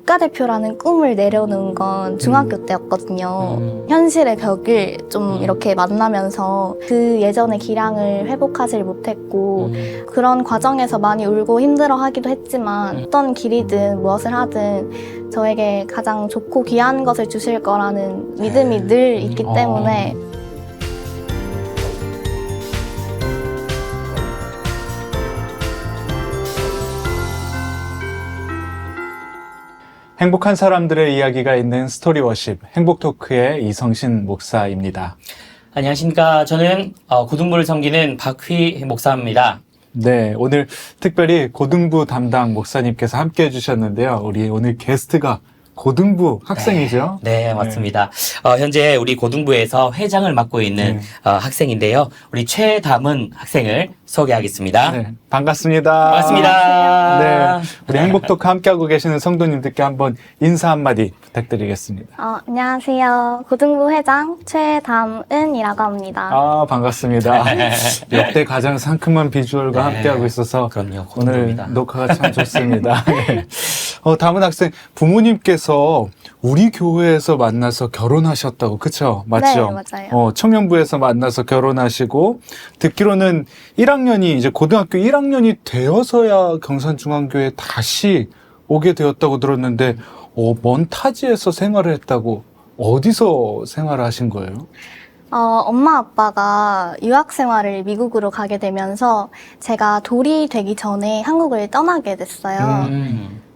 국가대표라는 꿈을 내려놓은 건 중학교 때였거든요. 현실의 벽을 좀 이렇게 만나면서 그 예전의 기량을 회복하지 못했고 그런 과정에서 많이 울고 힘들어하기도 했지만 어떤 길이든 무엇을 하든 저에게 가장 좋고 귀한 것을 주실 거라는 믿음이 늘 있기 때문에 행복한 사람들의 이야기가 있는 스토리워십 행복토크의 이성신 목사입니다. 안녕하십니까. 저는 고등부를 섬기는 박휘 목사입니다. 네, 오늘 특별히 고등부 담당 목사님께서 함께 해주셨는데요. 우리 오늘 게스트가 고등부 학생이죠? 네, 맞습니다. 현재 우리 고등부에서 회장을 맡고 있는 학생인데요. 우리 최담은 학생을 소개하겠습니다. 네, 반갑습니다. 반갑습니다. 네, 우리 행복토크 함께하고 계시는 성도님들께 한번 인사 한마디 부탁드리겠습니다. 안녕하세요. 고등부 회장 최담은이라고 합니다. 아, 반갑습니다. 역대 가장 상큼한 비주얼과 함께하고 있어서 그럼요. 오늘 고등부입니다. 녹화가 참 좋습니다. 네. 담은 학생, 부모님께서 우리 교회에서 만나서 결혼하셨다고, 그쵸? 맞죠? 네, 맞아요. 청년부에서 만나서 결혼하시고, 듣기로는 1학년이, 이제 고등학교 1학년이 되어서야 경산중앙교회에 다시 오게 되었다고 들었는데, 먼 타지에서 생활을 했다고, 어디서 생활을 하신 거예요? 엄마 아빠가 유학 생활을 미국으로 가게 되면서 제가 돌이 되기 전에 한국을 떠나게 됐어요.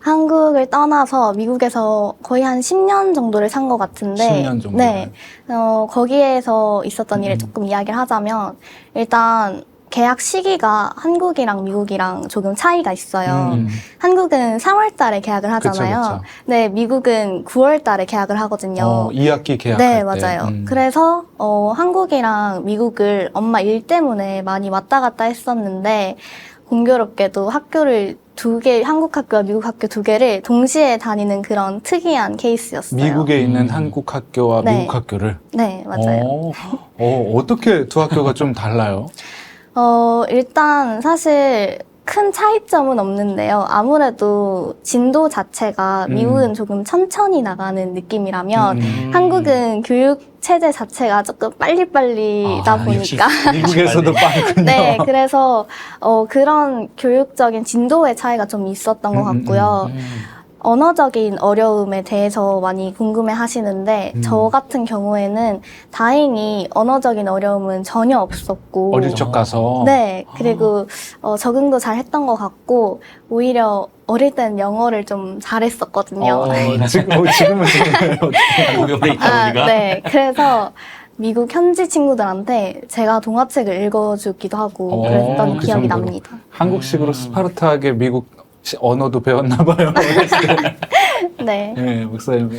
한국을 떠나서 미국에서 거의 한 10년 정도를 산 것 같은데 10년 정도. 네. 거기에서 있었던 일을 조금 이야기를 하자면 일단 계약 시기가 한국이랑 미국이랑 조금 차이가 있어요. 한국은 3월 달에 계약을 하잖아요. 그쵸. 네, 미국은 9월 달에 계약을 하거든요. 2학기 계약할 네, 때. 맞아요. 그래서 한국이랑 미국을 엄마 일 때문에 많이 왔다 갔다 했었는데 공교롭게도 학교를 두 개, 한국 학교와 미국 학교 두 개를 동시에 다니는 그런 특이한 케이스였어요. 미국에 있는 한국 학교와 네. 미국 학교를? 네, 맞아요. 어떻게 두 학교가 좀 달라요? 일단 사실 큰 차이점은 없는데요. 아무래도 진도 자체가 미국은 조금 천천히 나가는 느낌이라면 한국은 교육 체제 자체가 조금 빨리빨리다 보니까 미국에서도 빠르군요. 네, 그래서 그런 교육적인 진도의 차이가 좀 있었던 것 같고요. 언어적인 어려움에 대해서 많이 궁금해 하시는데 저 같은 경우에는 다행히 언어적인 어려움은 전혀 없었고 어릴 적 가서. 네, 그리고 적응도 잘 했던 것 같고 오히려 어릴 땐 영어를 좀 잘했었거든요. 지금은 한국에 있다 보니까. 네, 그래서 미국 현지 친구들한테 제가 동화책을 읽어주기도 하고 그랬던 그 기억이 정도로. 납니다. 한국식으로 스파르타하게 미국 언어도 배웠나 봐요. 네. 네, 목사님.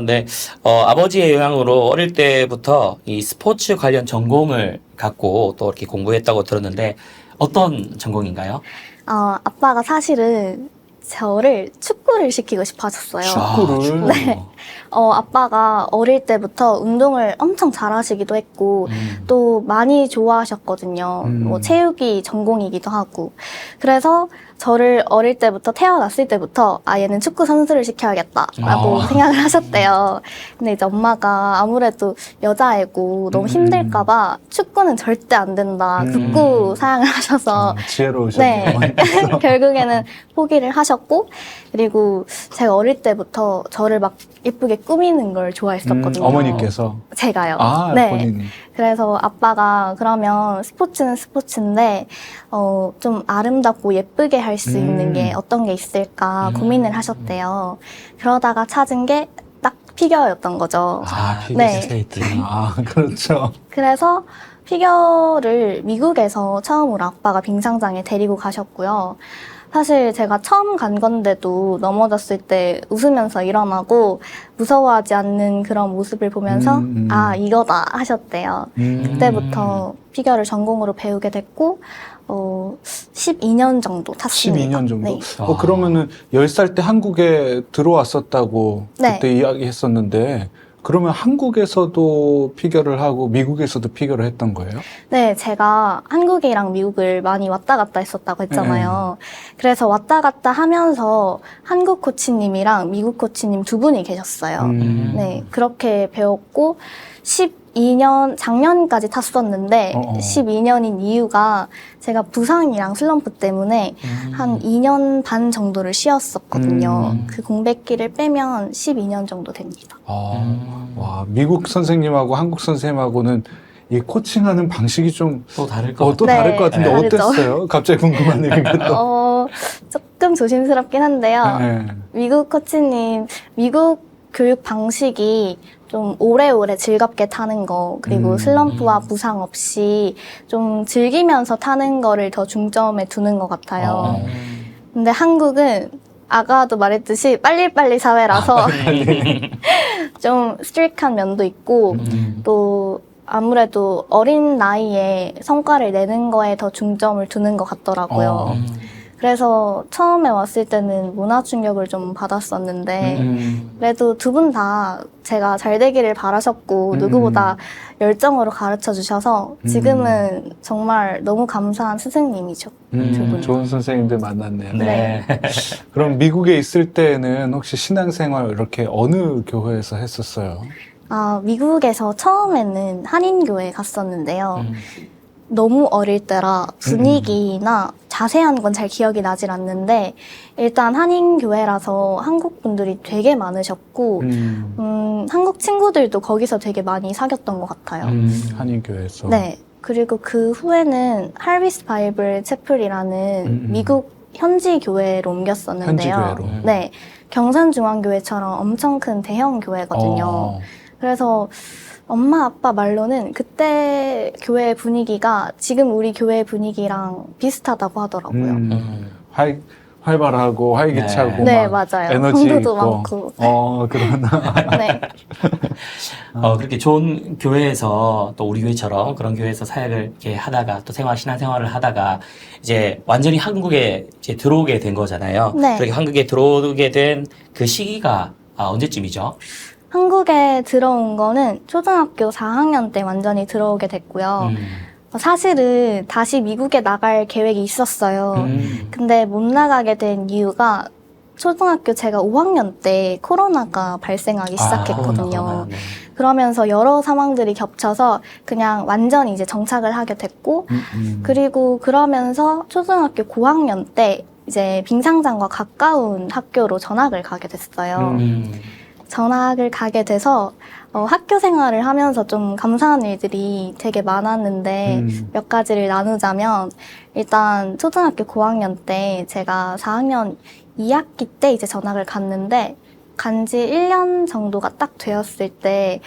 네. 아버지의 영향으로 어릴 때부터 이 스포츠 관련 전공을 갖고 또 이렇게 공부했다고 들었는데 어떤 전공인가요? 아빠가 사실은 저를 축구를 시키고 싶어 하셨어요. 축구를? 네. 아빠가 어릴 때부터 운동을 엄청 잘하시기도 했고 또 많이 좋아하셨거든요. 뭐 체육이 전공이기도 하고. 그래서 저를 어릴 때부터 태어났을 때부터 얘는 축구 선수를 시켜야겠다라고 생각을 하셨대요. 근데 이제 엄마가 아무래도 여자애고 너무 힘들까봐 축구는 절대 안 된다. 극구 사양을 하셔서 지혜로우셨네요. 네. 결국에는 포기를 하셨고 그리고 제가 어릴 때부터 저를 막 예쁘게 꾸미는 걸 좋아했었거든요. 어머니께서? 제가요. 네. 본인이. 그래서 아빠가 그러면 스포츠는 스포츠인데 좀 아름답고 예쁘게 할 수 있는 게 어떤 게 있을까 고민을 하셨대요. 그러다가 찾은 게 딱 피겨였던 거죠. 피겨스케이팅. 그렇죠. 그래서 피겨를 미국에서 처음으로 아빠가 빙상장에 데리고 가셨고요. 사실 제가 처음 간 건데도 넘어졌을 때 웃으면서 일어나고 무서워하지 않는 그런 모습을 보면서 이거다 하셨대요. 그때부터 피겨를 전공으로 배우게 됐고 12년 정도 탔습니다. 12년 정도? 네. 그러면은 10살 때 한국에 들어왔었다고 네. 그때 이야기했었는데 그러면 한국에서도 피겨를 하고 미국에서도 피겨를 했던 거예요? 네, 제가 한국이랑 미국을 많이 왔다 갔다 했었다고 했잖아요. 그래서 왔다 갔다 하면서 한국 코치님이랑 미국 코치님 두 분이 계셨어요. 네, 그렇게 배웠고 12년, 작년까지 탔었는데 12년인 이유가 제가 부상이랑 슬럼프 때문에 한 2년 반 정도를 쉬었었거든요. 그 공백기를 빼면 12년 정도 됩니다. 와, 미국 선생님하고 한국 선생님하고는 이 코칭하는 방식이 좀 또 다를 것 또 같아요. 다를 것 같은데 네, 다르죠. 어땠어요? 갑자기 궁금한 얘기가 또. 조금 조심스럽긴 한데요. 네. 미국 코치님, 미국 교육 방식이 좀 오래오래 즐겁게 타는 거, 그리고 슬럼프와 부상 없이 좀 즐기면서 타는 거를 더 중점에 두는 것 같아요. 근데 한국은 아까도 말했듯이 빨리빨리 사회라서 좀 스트릭한 면도 있고, 또 아무래도 어린 나이에 성과를 내는 거에 더 중점을 두는 것 같더라고요. 그래서 처음에 왔을 때는 문화 충격을 좀 받았었는데 그래도 두 분 다 제가 잘 되기를 바라셨고 누구보다 열정으로 가르쳐 주셔서 지금은 정말 너무 감사한 스승님이죠. 두 분. 좋은 선생님들 만났네요. 네. 그럼 미국에 있을 때는 혹시 신앙생활 이렇게 어느 교회에서 했었어요? 미국에서 처음에는 한인교회 갔었는데요. 너무 어릴 때라 분위기나 자세한 건 잘 기억이 나질 않는데 일단 한인교회라서 한국 분들이 되게 많으셨고 한국 친구들도 거기서 되게 많이 사귀었던 것 같아요. 한인교회에서. 네. 그리고 그 후에는 할비스 바이블 채플이라는 미국 현지 교회로 옮겼었는데요. 현지 교회로. 네. 경산중앙교회처럼 엄청 큰 대형 교회거든요. 그래서 엄마 아빠 말로는 그때 교회 분위기가 지금 우리 교회 분위기랑 비슷하다고 하더라고요. 활발하고 활기차고 네, 막 맞아요. 에너지 성도도 있고. 많고. 그러나. 네. 그렇게 좋은 교회에서 또 우리 교회처럼 그런 교회에서 사역을 이렇게 하다가 또 신앙생활을 하다가 이제 완전히 한국에 이제 들어오게 된 거잖아요. 네. 그렇게 한국에 들어오게 된 그 시기가 언제쯤이죠? 한국에 들어온 거는 초등학교 4학년 때 완전히 들어오게 됐고요. 사실은 다시 미국에 나갈 계획이 있었어요. 근데 못 나가게 된 이유가 초등학교 제가 5학년 때 코로나가 발생하기 시작했거든요. 코로나. 네. 그러면서 여러 상황들이 겹쳐서 그냥 완전히 이제 정착을 하게 됐고, 그리고 그러면서 초등학교 고학년 때 이제 빙상장과 가까운 학교로 전학을 가게 됐어요. 전학을 가게 돼서 학교 생활을 하면서 좀 감사한 일들이 되게 많았는데 몇 가지를 나누자면 일단 초등학교 고학년 때 제가 4학년 2학기 때 이제 전학을 갔는데 간지 1년 정도가 딱 되었을 때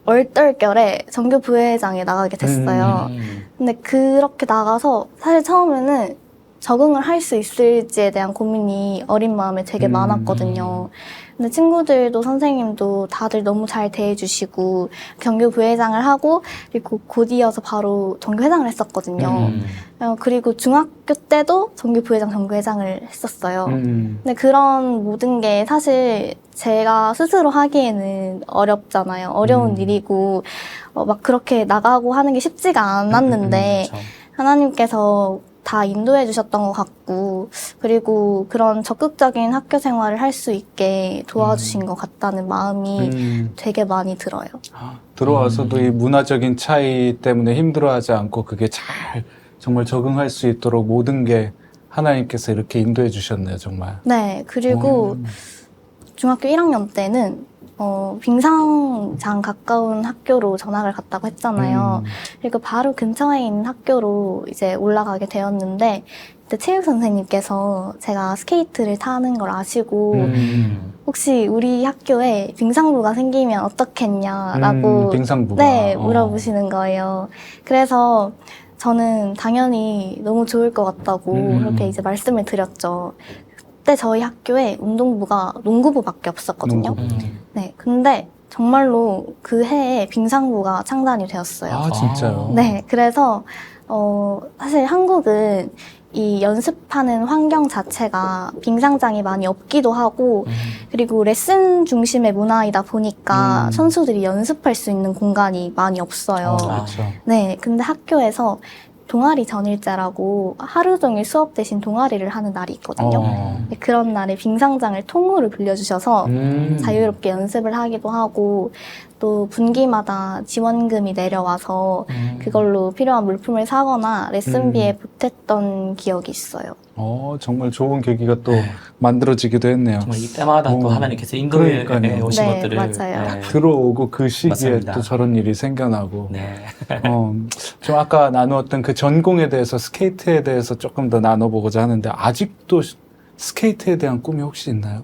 얼떨결에 정교 부회장에 나가게 됐어요. 근데 그렇게 나가서 사실 처음에는 적응을 할 수 있을지에 대한 고민이 어린 마음에 되게 많았거든요. 근데 친구들도 선생님도 다들 너무 잘 대해주시고 정교 부회장을 하고 그리고 곧 이어서 바로 정교 회장을 했었거든요. 그리고 중학교 때도 정교 부회장, 정교 회장을 했었어요. 근데 그런 모든 게 사실 제가 스스로 하기에는 어렵잖아요. 어려운 일이고 막 그렇게 나가고 하는 게 쉽지가 않았는데 그렇죠. 하나님께서 다 인도해 주셨던 것 같고 그리고 그런 적극적인 학교 생활을 할 수 있게 도와주신 것 같다는 마음이 되게 많이 들어요. 들어와서도 이 문화적인 차이 때문에 힘들어하지 않고 그게 잘 정말 적응할 수 있도록 모든 게 하나님께서 이렇게 인도해 주셨네요, 정말. 네, 그리고 중학교 1학년 때는 빙상장 가까운 학교로 전학을 갔다고 했잖아요. 그리고 바로 근처에 있는 학교로 이제 올라가게 되었는데 그때 체육 선생님께서 제가 스케이트를 타는 걸 아시고 혹시 우리 학교에 빙상부가 생기면 어떻겠냐라고 빙상부가. 네, 물어보시는 거예요. 그래서 저는 당연히 너무 좋을 것 같다고 그렇게 이제 말씀을 드렸죠. 그때 저희 학교에 운동부가 농구부밖에 없었거든요. 네, 근데 정말로 그 해에 빙상부가 창단이 되었어요. 아, 진짜요? 네, 그래서 사실 한국은 이 연습하는 환경 자체가 빙상장이 많이 없기도 하고 그리고 레슨 중심의 문화이다 보니까 음. 선수들이 연습할 수 있는 공간이 많이 없어요. 그렇죠. 네, 근데 학교에서 동아리 전일제라고 하루 종일 수업 대신 동아리를 하는 날이 있거든요. 근데 그런 날에 빙상장을 통으로 빌려주셔서 자유롭게 연습을 하기도 하고 또 분기마다 지원금이 내려와서 그걸로 필요한 물품을 사거나 레슨비에 보탰던 기억이 있어요. 정말 좋은 계기가 또 네. 만들어지기도 했네요. 정말 이때마다 또 하나님께서 인도에 그러니까요. 오신 네, 것들을 맞아요. 들어오고 그 시기에 맞습니다. 또 저런 일이 생겨나고 네. 좀 아까 나누었던 그 전공에 대해서 스케이트에 대해서 조금 더 나눠보고자 하는데 아직도 스케이트에 대한 꿈이 혹시 있나요?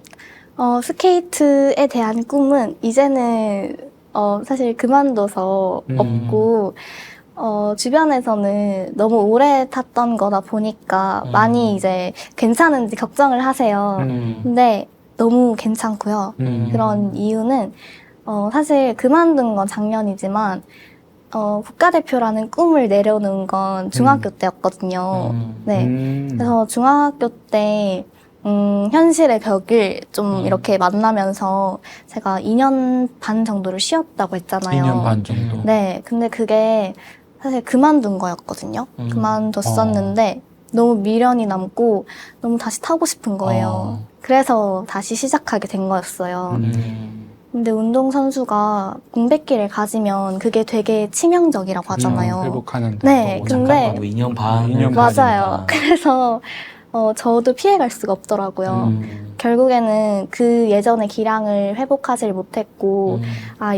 스케이트에 대한 꿈은 이제는 사실 그만둬서 없고 주변에서는 너무 오래 탔던 거다 보니까 많이 이제 괜찮은지 걱정을 하세요. 근데 너무 괜찮고요. 그런 이유는 사실 그만둔 건 작년이지만 국가대표라는 꿈을 내려놓은 건 중학교 때였거든요. 네. 그래서 중학교 때 현실의 벽을 좀 이렇게 만나면서 제가 2년 반 정도를 쉬었다고 했잖아요. 2년 반 정도. 네. 근데 그게 사실 그만둔 거였거든요. 그만뒀었는데 너무 미련이 남고 너무 다시 타고 싶은 거예요. 그래서 다시 시작하게 된 거였어요. 근데 운동선수가 공백기를 가지면 그게 되게 치명적이라고 하잖아요. 회복하는데. 네, 근데 2년 반. 2년 맞아요. 그래서 저도 피해갈 수가 없더라고요. 결국에는 그 예전의 기량을 회복하지 못했고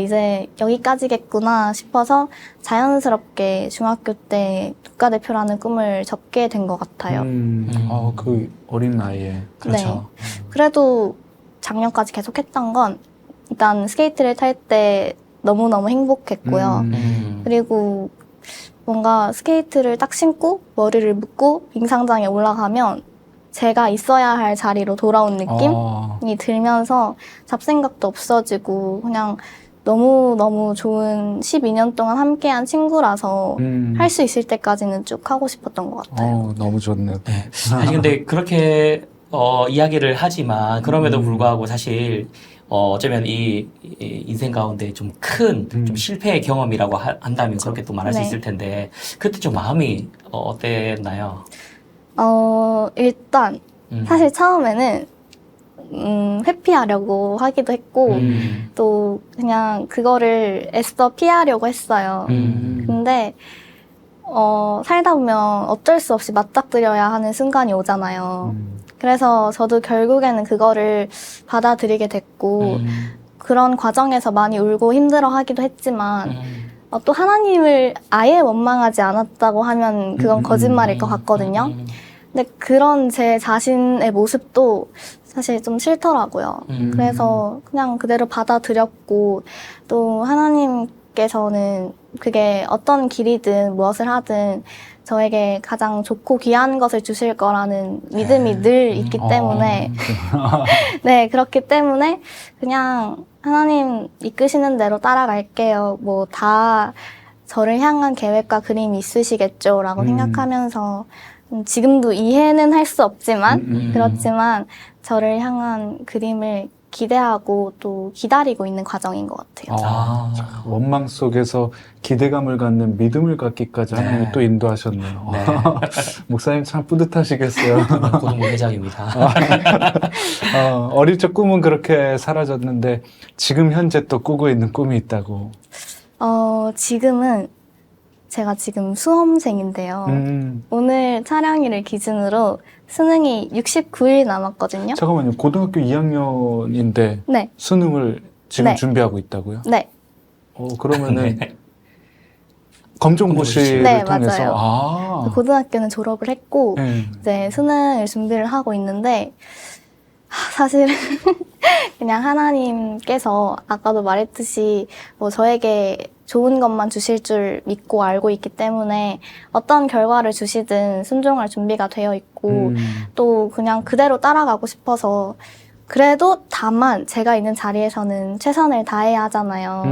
이제 여기까지겠구나 싶어서 자연스럽게 중학교 때 국가대표라는 꿈을 접게 된 것 같아요. 그 어린 나이에. 그렇죠. 네. 그래도 작년까지 계속 했던 건 일단 스케이트를 탈 때 너무너무 행복했고요. 그리고 뭔가 스케이트를 딱 신고 머리를 묶고 빙상장에 올라가면 제가 있어야 할 자리로 돌아온 느낌이 들면서 잡생각도 없어지고 그냥 너무너무 좋은 12년 동안 함께한 친구라서 할 수 있을 때까지는 쭉 하고 싶었던 것 같아요. 너무 좋네요. 네. 사실 근데 그렇게 이야기를 하지만 그럼에도 불구하고 사실 어쩌면 이 인생 가운데 좀 큰 좀 실패의 경험이라고 한다면 그렇게 또 말할 수 네. 있을 텐데 그때 좀 마음이 어땠나요? 일단 사실 처음에는 회피하려고 하기도 했고 또 그냥 그거를 애써 피하려고 했어요. 근데 살다 보면 어쩔 수 없이 맞닥뜨려야 하는 순간이 오잖아요. 그래서 저도 결국에는 그거를 받아들이게 됐고 그런 과정에서 많이 울고 힘들어하기도 했지만 또 하나님을 아예 원망하지 않았다고 하면 그건 거짓말일 것 같거든요. 근데 그런 제 자신의 모습도 사실 좀 싫더라고요. 그래서 그냥 그대로 받아들였고 또 하나님께서는 그게 어떤 길이든 무엇을 하든 저에게 가장 좋고 귀한 것을 주실 거라는 믿음이 늘 있기 때문에 네, 그렇기 때문에 그냥 하나님 이끄시는 대로 따라갈게요. 뭐 다 저를 향한 계획과 그림이 있으시겠죠라고 생각하면서 지금도 이해는 할 수 없지만 그렇지만 저를 향한 그림을 기대하고 또 기다리고 있는 과정인 것 같아요. 원망 속에서 기대감을 갖는 믿음을 갖기까지 하나님이 또 인도하셨네요. 네. 목사님 참 뿌듯하시겠어요. 고등부 회장입니다. 어릴 적 꿈은 그렇게 사라졌는데 지금 현재 또 꾸고 있는 꿈이 있다고. 지금은 제가 지금 수험생인데요. 오늘 촬영일을 기준으로 수능이 69일 남았거든요. 잠깐만요. 고등학교 2학년인데 네. 수능을 지금 네. 준비하고 있다고요? 네. 그러면은 검정고시를 네, 통해서 맞아요. 고등학교는 졸업을 했고 네. 이제 수능을 준비를 하고 있는데 사실은 그냥 하나님께서 아까도 말했듯이 뭐 저에게 좋은 것만 주실 줄 믿고 알고 있기 때문에 어떤 결과를 주시든 순종할 준비가 되어 있고 또 그냥 그대로 따라가고 싶어서 그래도 다만 제가 있는 자리에서는 최선을 다해야 하잖아요.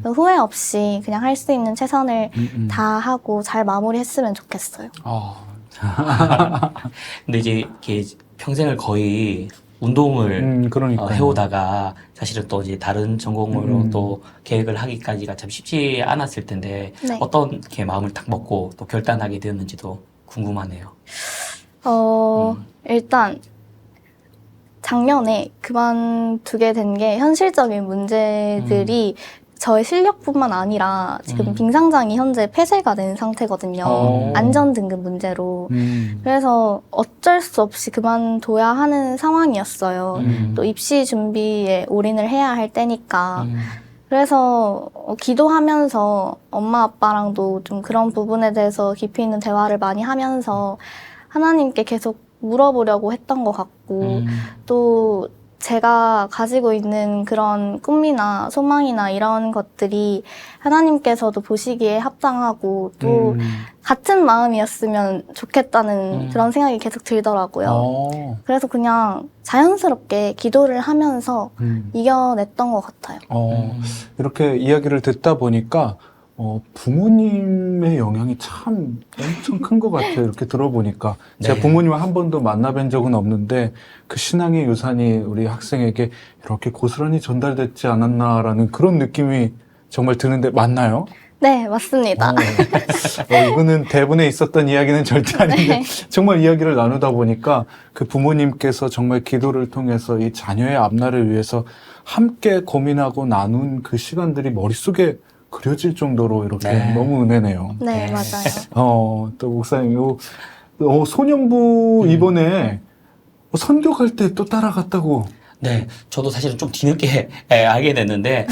후회 없이 그냥 할 수 있는 최선을 다 하고 잘 마무리했으면 좋겠어요. 근데 이제 이렇게 평생을 거의 운동을 그러니까요. 해오다가 사실은 또 이제 다른 전공으로 음. 또 계획을 하기까지가 참 쉽지 않았을 텐데 네. 어떻게 마음을 딱 먹고 또 결단하게 되었는지도 궁금하네요. 일단 작년에 그만두게 된 게 현실적인 문제들이 저의 실력뿐만 아니라 지금 빙상장이 현재 폐쇄가 된 상태거든요. 안전 등급 문제로. 그래서 어쩔 수 없이 그만둬야 하는 상황이었어요. 또 입시 준비에 올인을 해야 할 때니까. 그래서 기도하면서 엄마 아빠랑도 좀 그런 부분에 대해서 깊이 있는 대화를 많이 하면서 하나님께 계속 물어보려고 했던 것 같고 또 제가 가지고 있는 그런 꿈이나 소망이나 이런 것들이 하나님께서도 보시기에 합당하고 또 같은 마음이었으면 좋겠다는 그런 생각이 계속 들더라고요. 그래서 그냥 자연스럽게 기도를 하면서 이겨냈던 것 같아요. 이렇게 이야기를 듣다 보니까 부모님의 영향이 참 엄청 큰 것 같아요. 이렇게 들어보니까. 네. 제가 부모님을 한 번도 만나뵌 적은 없는데 그 신앙의 유산이 우리 학생에게 이렇게 고스란히 전달됐지 않았나라는 그런 느낌이 정말 드는데 맞나요? 네, 맞습니다. 이거는 대본에 있었던 이야기는 절대 아닌데 정말 이야기를 나누다 보니까 그 부모님께서 정말 기도를 통해서 이 자녀의 앞날을 위해서 함께 고민하고 나눈 그 시간들이 머릿속에 그려질 정도로 이렇게 네. 너무 은혜네요. 네, 맞아요. 또 목사님, 소년부 이번에 선교 갈 때 또 따라갔다고. 네, 저도 사실은 좀 뒤늦게 알게 됐는데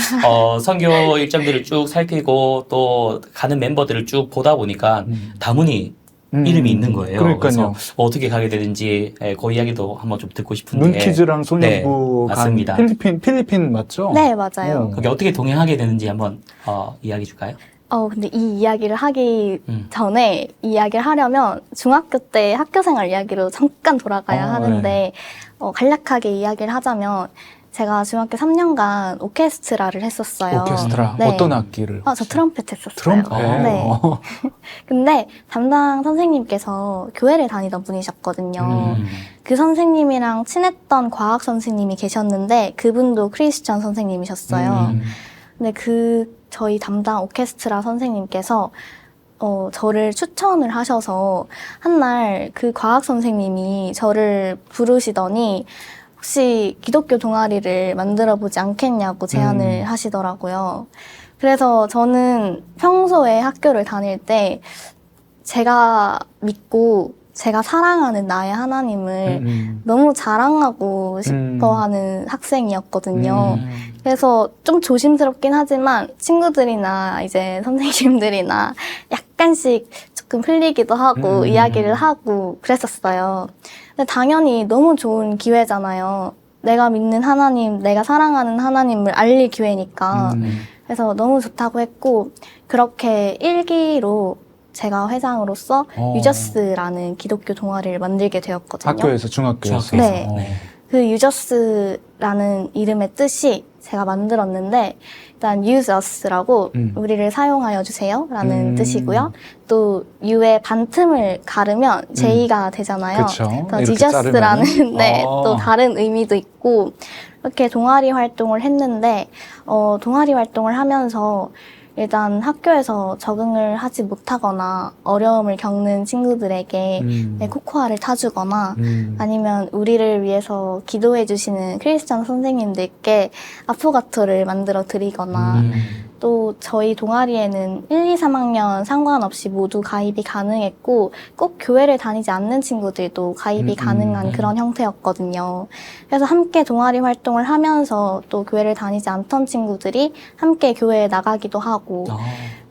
선교 일정들을 쭉 살피고 또 가는 멤버들을 쭉 보다 보니까 다문이 이름이 있는 거예요. 그러니까요. 그래서 어떻게 가게 되는지 그 이야기도 한번 좀 듣고 싶은데. 눈키즈랑 소년부 네, 간 맞습니다. 필리핀 맞죠? 네, 맞아요. 거기 어떻게 동행하게 되는지 한번 이야기 줄까요? 근데 이 이야기를 하기 전에 이 이야기를 하려면 중학교 때 학교 생활 이야기로 잠깐 돌아가야 하는데 간략하게 이야기를 하자면 제가 중학교 3년간 오케스트라를 했었어요. 오케스트라. 네. 어떤 악기를? 저 트럼펫 했었어요. 트럼펫. 네. 근데 담당 선생님께서 교회를 다니던 분이셨거든요. 그 선생님이랑 친했던 과학 선생님이 계셨는데 그분도 크리스천 선생님이셨어요. 근데 저희 담당 오케스트라 선생님께서 저를 추천을 하셔서 한날 그 과학 선생님이 저를 부르시더니 혹시 기독교 동아리를 만들어 보지 않겠냐고 제안을 하시더라고요. 그래서 저는 평소에 학교를 다닐 때 제가 믿고 제가 사랑하는 나의 하나님을 너무 자랑하고 싶어하는 학생이었거든요. 그래서 좀 조심스럽긴 하지만 친구들이나 이제 선생님들이나 약간씩 조금 흘리기도 하고 이야기를 하고 그랬었어요. 근데 당연히 너무 좋은 기회잖아요. 내가 믿는 하나님, 내가 사랑하는 하나님을 알릴 기회니까. 그래서 너무 좋다고 했고 그렇게 일기로 제가 회장으로서 유저스라는 기독교 동아리를 만들게 되었거든요. 학교에서, 중학교에서. 네. 그 유저스라는 이름의 뜻이 제가 만들었는데 일단 use us라고 우리를 사용하여 주세요 라는 뜻이고요. 또 U의 반틈을 가르면 J가 되잖아요. 그쵸. 그래서 이렇게 지저스라는 또 다른 의미도 있고 이렇게 동아리 활동을 했는데 동아리 활동을 하면서 일단 학교에서 적응을 하지 못하거나 어려움을 겪는 친구들에게 코코아를 타주거나 아니면 우리를 위해서 기도해 주시는 크리스천 선생님들께 아포가토를 만들어 드리거나 또 저희 동아리에는 1, 2, 3학년 상관없이 모두 가입이 가능했고 꼭 교회를 다니지 않는 친구들도 가입이 가능한 그런 형태였거든요. 그래서 함께 동아리 활동을 하면서 또 교회를 다니지 않던 친구들이 함께 교회에 나가기도 하고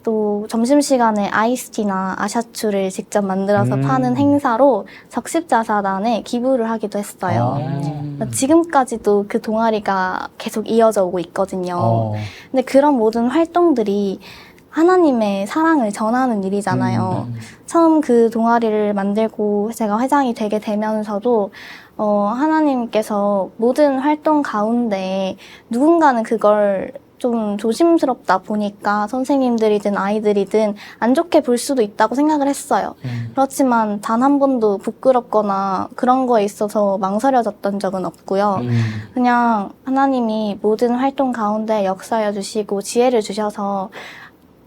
또 점심시간에 아이스티나 아샤추를 직접 만들어서 파는 행사로 적십자사단에 기부를 하기도 했어요. 지금까지도 그 동아리가 계속 이어져 오고 있거든요. 근데 그런 모든 활동들이 하나님의 사랑을 전하는 일이잖아요. 처음 그 동아리를 만들고 제가 회장이 되게 되면서도 하나님께서 모든 활동 가운데 누군가는 그걸 좀 조심스럽다 보니까 선생님들이든 아이들이든 안 좋게 볼 수도 있다고 생각을 했어요. 그렇지만 단 한 번도 부끄럽거나 그런 거에 있어서 망설여졌던 적은 없고요. 그냥 하나님이 모든 활동 가운데 역사여 주시고 지혜를 주셔서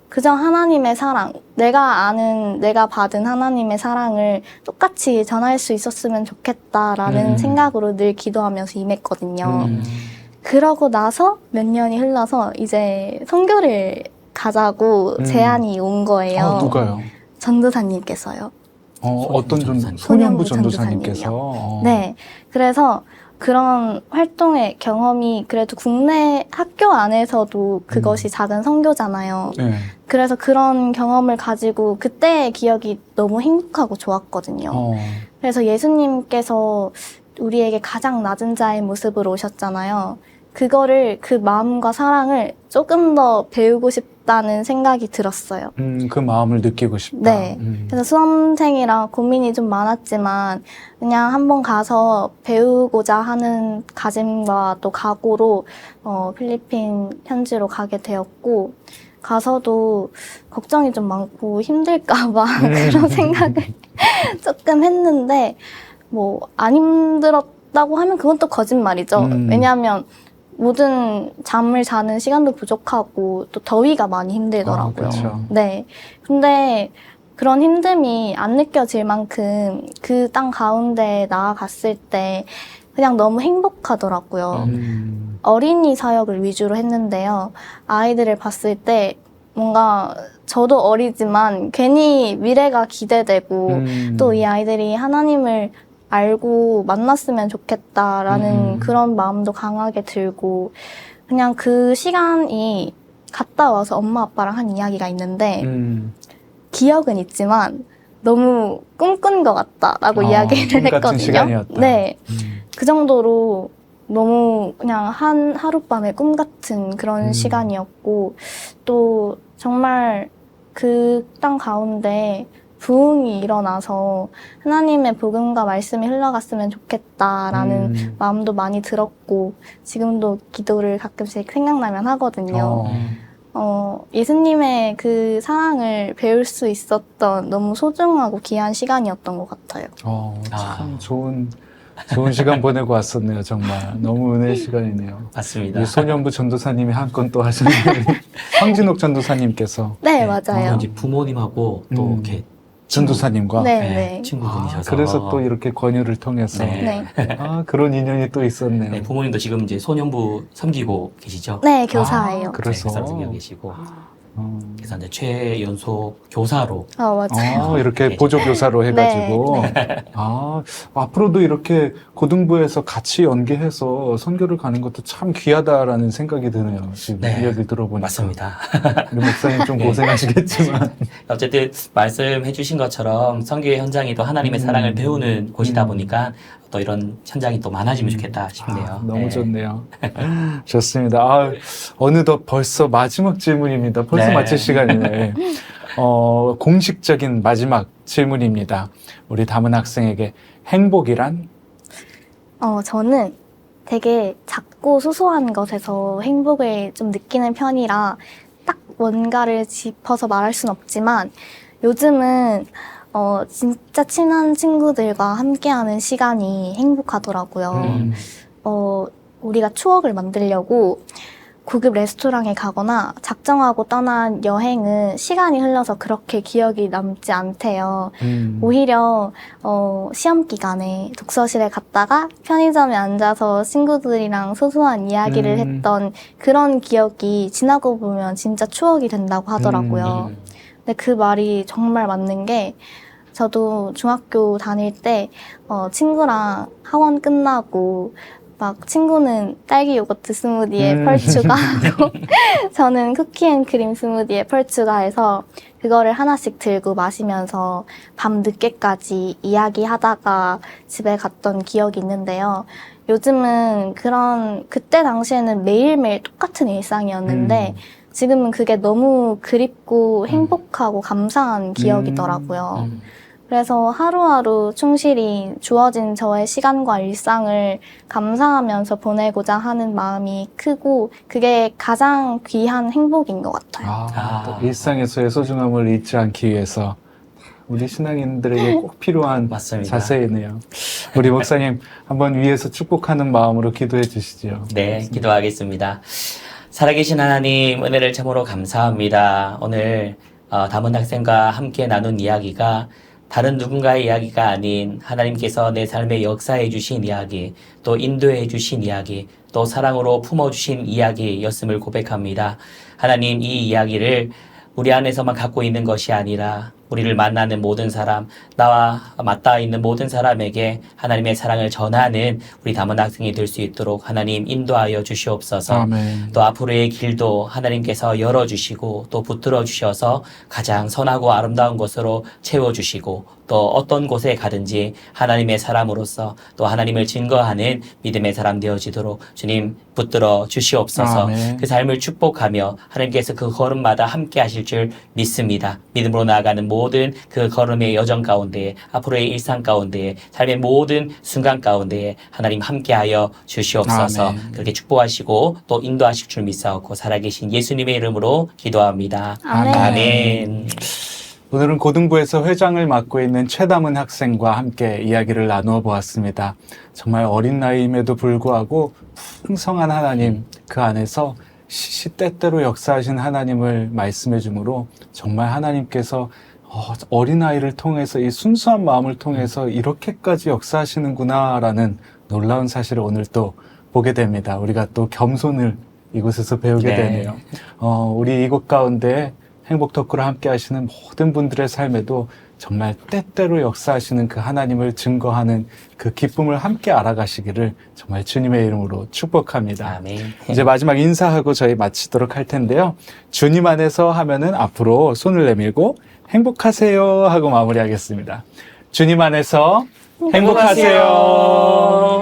그저 하나님의 사랑, 내가 아는, 내가 받은 하나님의 사랑을 똑같이 전할 수 있었으면 좋겠다라는 생각으로 늘 기도하면서 임했거든요. 그러고 나서 몇 년이 흘러서 이제 선교를 가자고 제안이 온 거예요. 누가요? 전도사님께서요. 어떤 전도사님. 소년부 소년부 전도사님께서? 네. 그래서 그런 활동의 경험이 그래도 국내 학교 안에서도 그것이 작은 선교잖아요. 네. 그래서 그런 경험을 가지고 그때의 기억이 너무 행복하고 좋았거든요. 그래서 예수님께서 우리에게 가장 낮은 자의 모습으로 오셨잖아요. 그거를, 그 마음과 사랑을 조금 더 배우고 싶다는 생각이 들었어요. 그 마음을 느끼고 싶다. 네. 그래서 수험생이라 고민이 좀 많았지만 그냥 한번 가서 배우고자 하는 가짐과 또 각오로 필리핀 현지로 가게 되었고, 가서도 걱정이 좀 많고 힘들까봐 그런 생각을 조금 했는데, 뭐 안 힘들었다고 하면 그건 또 거짓말이죠. 왜냐하면 모든 잠을 자는 시간도 부족하고 또 더위가 많이 힘들더라고요. 그렇죠. 네. 근데 그런 힘듦이 안 느껴질 만큼 그 땅 가운데 나아갔을 때 그냥 너무 행복하더라고요. 어린이 사역을 위주로 했는데요. 아이들을 봤을 때 뭔가 저도 어리지만 괜히 미래가 기대되고 또 이 아이들이 하나님을 알고 만났으면 좋겠다라는 그런 마음도 강하게 들고, 그냥 그 시간이 갔다 와서 엄마 아빠랑 한 이야기가 있는데 기억은 있지만 너무 꿈꾼 것 같다라고 이야기를 꿈 같은 했거든요. 시간이었다. 네. 그 정도로 너무 그냥 한 하룻밤의 꿈 같은 그런 시간이었고, 또 정말 그 땅 가운데 부흥이 일어나서 하나님의 복음과 말씀이 흘러갔으면 좋겠다라는 마음도 많이 들었고, 지금도 기도를 가끔씩 생각나면 하거든요. 예수님의 그 사랑을 배울 수 있었던 너무 소중하고 귀한 시간이었던 것 같아요. 참 좋은 시간 보내고 왔었네요, 정말. 너무 은혜의 시간이네요. 맞습니다. 이 소년부 전도사님이 한 건 또 하셨는데, 황진옥 전도사님께서. 네, 맞아요. 이제 부모님하고 또 이렇게 전도사님과. 네. 친구분이셔서. 그래서 또 이렇게 권유를 통해서. 네. 그런 인연이 또 있었네요. 네, 부모님도 지금 이제 소년부 섬기고 계시죠? 네, 교사예요. 그래서. 교사로 섬기고 계시고. 그래서 이제 최연소 교사로. 맞아요. 이렇게 네. 보조교사로 해가지고. 앞으로도 이렇게 고등부에서 같이 연계해서 선교를 가는 것도 참 귀하다라는 생각이 드네요. 지금 네. 이야기 들어보니까. 맞습니다. 우리 목사님 좀 고생하시겠지만. 어쨌든 말씀해 주신 것처럼 선교의 현장이 또 하나님의 사랑을 배우는 곳이다 보니까 또 이런 현장이 또 많아지면 좋겠다 싶네요. 너무 네. 좋네요. 좋습니다. 어느덧 벌써 마지막 질문입니다. 벌써 네. 마칠 시간이네. 공식적인 마지막 질문입니다. 우리 담은 학생에게 행복이란? 저는 되게 작고 소소한 것에서 행복을 좀 느끼는 편이라 딱 뭔가를 짚어서 말할 순 없지만, 요즘은 진짜 친한 친구들과 함께하는 시간이 행복하더라고요. 우리가 추억을 만들려고 고급 레스토랑에 가거나 작정하고 떠난 여행은 시간이 흘러서 그렇게 기억이 남지 않대요. 오히려 시험 기간에 독서실에 갔다가 편의점에 앉아서 친구들이랑 소소한 이야기를 했던 그런 기억이 지나고 보면 진짜 추억이 된다고 하더라고요. 근데 그 말이 정말 맞는 게, 저도 중학교 다닐 때 친구랑 학원 끝나고 막 친구는 딸기 요거트 스무디에 펄 추가하고 저는 쿠키앤크림 스무디에 펄 추가해서 그거를 하나씩 들고 마시면서 밤 늦게까지 이야기하다가 집에 갔던 기억이 있는데요. 요즘은 그때 당시에는 매일매일 똑같은 일상이었는데 지금은 그게 너무 그립고 행복하고 감사한 기억이더라고요. 그래서 하루하루 충실히 주어진 저의 시간과 일상을 감사하면서 보내고자 하는 마음이 크고 그게 가장 귀한 행복인 것 같아요. 또 일상에서의 소중함을 잊지 않기 위해서 우리 신앙인들에게 꼭 필요한 맞습니다. 자세이네요. 우리 목사님 한번 위에서 축복하는 마음으로 기도해 주시죠. 네, 기도하겠습니다. 살아계신 하나님, 은혜를 참으로 감사합니다. 오늘 담은 학생과 함께 나눈 이야기가 다른 누군가의 이야기가 아닌 하나님께서 내 삶에 역사해 주신 이야기, 또 인도해 주신 이야기, 또 사랑으로 품어주신 이야기였음을 고백합니다. 하나님, 이 이야기를 우리 안에서만 갖고 있는 것이 아니라 우리를 만나는 모든 사람, 나와 맞닿아 있는 모든 사람에게 하나님의 사랑을 전하는 우리 담은 학생이 될 수 있도록 하나님 인도하여 주시옵소서. 아멘. 또 앞으로의 길도 하나님께서 열어주시고 또 붙들어 주셔서 가장 선하고 아름다운 것으로 채워주시고 또 어떤 곳에 가든지 하나님의 사람으로서 또 하나님을 증거하는 믿음의 사람 되어지도록 주님 붙들어 주시옵소서. 아멘. 그 삶을 축복하며 하나님께서 그 걸음마다 함께 하실 줄 믿습니다. 믿음으로 나아가는 모든 그 걸음의 여정 가운데에 앞으로의 일상 가운데에 삶의 모든 순간 가운데에 하나님 함께하여 주시옵소서. 아멘. 그렇게 축복하시고 또 인도하실 줄 믿사옵고 살아계신 예수님의 이름으로 기도합니다. 아멘. 아멘. 오늘은 고등부에서 회장을 맡고 있는 최담은 학생과 함께 이야기를 나누어 보았습니다. 정말 어린 나이임에도 불구하고 풍성한 하나님, 그 안에서 시시때때로 역사하신 하나님을 말씀해 주므로 정말 하나님께서 어린아이를 통해서 이 순수한 마음을 통해서 이렇게까지 역사하시는구나라는 놀라운 사실을 오늘 또 보게 됩니다. 우리가 또 겸손을 이곳에서 배우게 네. 되네요. 우리 이곳 가운데 행복 토크를 함께 하시는 모든 분들의 삶에도 정말 때때로 역사하시는 그 하나님을 증거하는 그 기쁨을 함께 알아가시기를 정말 주님의 이름으로 축복합니다. 아멘. 이제 마지막 인사하고 저희 마치도록 할 텐데요. 주님 안에서 하면은 앞으로 손을 내밀고 행복하세요 하고 마무리하겠습니다. 주님 안에서 행복하세요.